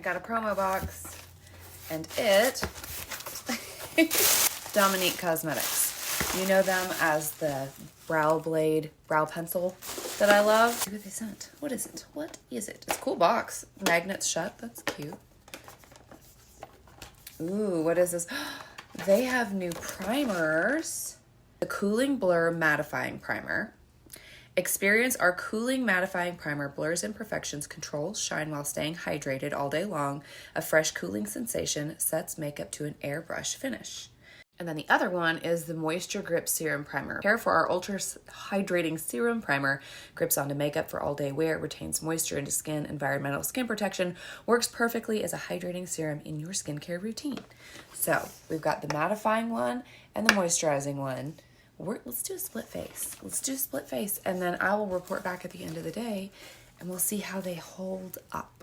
got a promo box, and it, Dominique Cosmetics. You know them as the brow blade brow pencil that I love. See what they sent. What is it? What is it? It's a cool box. Magnets shut. That's cute. Ooh, what is this? They have new primers. The Cooling Blur Mattifying Primer. Experience our cooling mattifying primer, blurs imperfections, controls shine while staying hydrated all day long. A fresh cooling sensation, sets makeup to an airbrush finish. And then the other one is the Moisture Grip Serum Primer. Care for our ultra hydrating serum primer. Grips onto makeup for all day wear, retains moisture into skin, environmental skin protection, works perfectly as a hydrating serum in your skincare routine. So we've got the mattifying one and the moisturizing one. Let's do a split face. Let's do a split face, and then I will report back at the end of the day and we'll see how they hold up.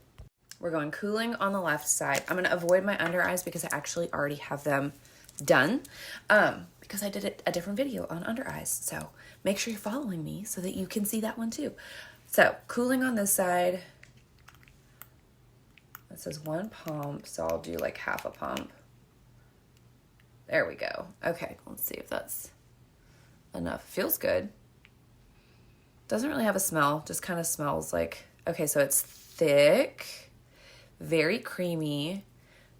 We're going cooling on the left side. I'm going to avoid my under eyes because I actually already have them done because I did a different video on under eyes. So make sure you're following me so that you can see that one too. So cooling on this side. This is one pump, so I'll do like half a pump. There we go. Okay, let's see if that's enough. Feels good. Doesn't really have a smell, just kind of smells like, okay, so it's thick, very creamy,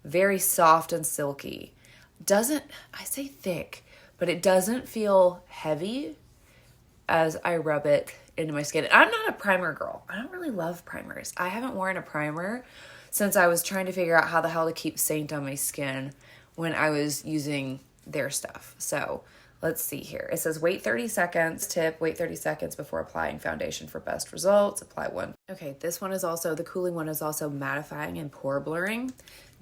very soft and silky. I say thick, but it doesn't feel heavy as I rub it into my skin. I'm not a primer girl. I don't really love primers. I haven't worn a primer since I was trying to figure out how the hell to keep Saint on my skin when I was using their stuff. So let's see here. It says wait 30 seconds. Tip, wait 30 seconds before applying foundation for best results. Apply one. Okay, this one is also, the cooling one is also mattifying and pore blurring.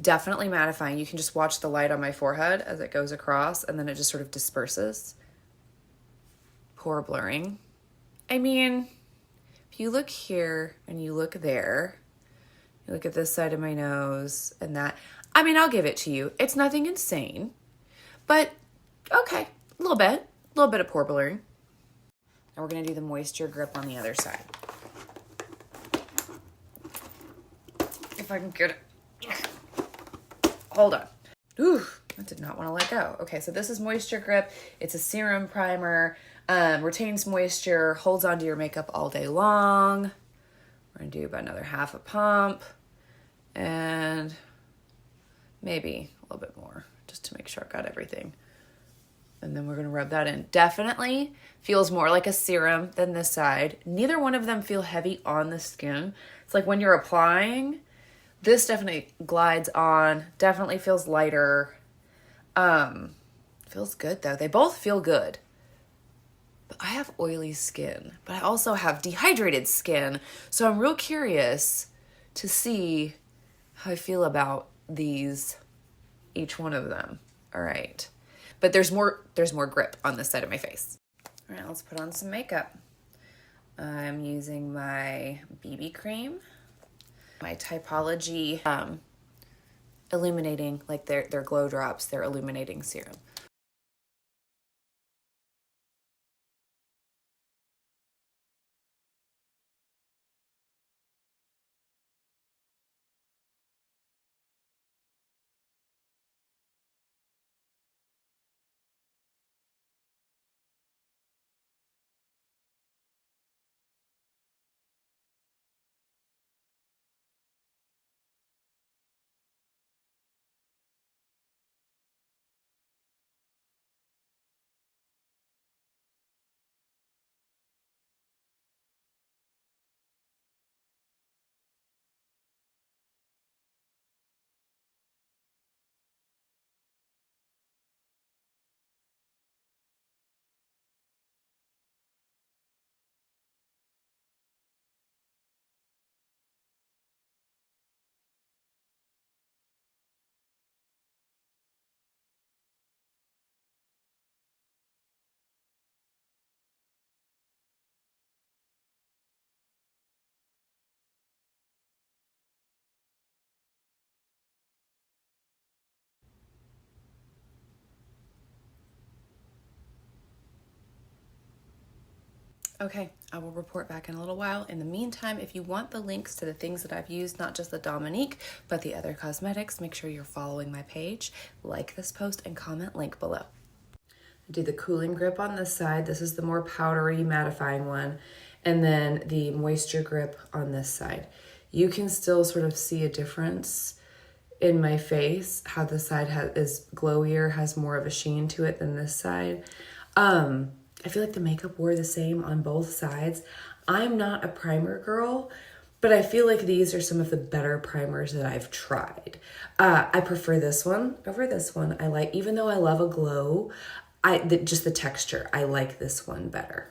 Definitely mattifying. You can just watch the light on my forehead as it goes across and then it just sort of disperses. Pore blurring. I mean, if you look here and you look there, you look at this side of my nose and that, I mean, I'll give it to you. It's nothing insane, but okay. A little bit of pore blurring. And we're gonna do the moisture grip on the other side. If I can get it. Hold on. Ooh, I did not want to let go. Okay, so this is moisture grip. It's a serum primer, retains moisture, holds onto your makeup all day long. We're gonna do about another half a pump and maybe a little bit more just to make sure I got everything. And then we're going to rub that in. Definitely feels more like a serum than this side. Neither one of them feel heavy on the skin. It's like when you're applying, this definitely glides on, definitely feels lighter. Feels good though. They both feel good. But I have oily skin, but I also have dehydrated skin. So I'm real curious to see how I feel about these, each one of them. All right. But there's more grip on this side of my face. All right, let's put on some makeup. I'm using my BB cream, my Typology illuminating, like their glow drops, their illuminating serum. Okay, I will report back in a little while. In the meantime, if you want the links to the things that I've used, not just the Dominique, but the other cosmetics, make sure you're following my page, like this post, and comment link below. Do the cooling grip on this side. This is the more powdery, mattifying one. And then the moisture grip on this side. You can still sort of see a difference in my face, how this side is glowier, has more of a sheen to it than this side. I feel like the makeup wore the same on both sides. I'm not a primer girl, but I feel like these are some of the better primers that I've tried. I prefer this one over this one. Even though I love a glow, just the texture, I like this one better.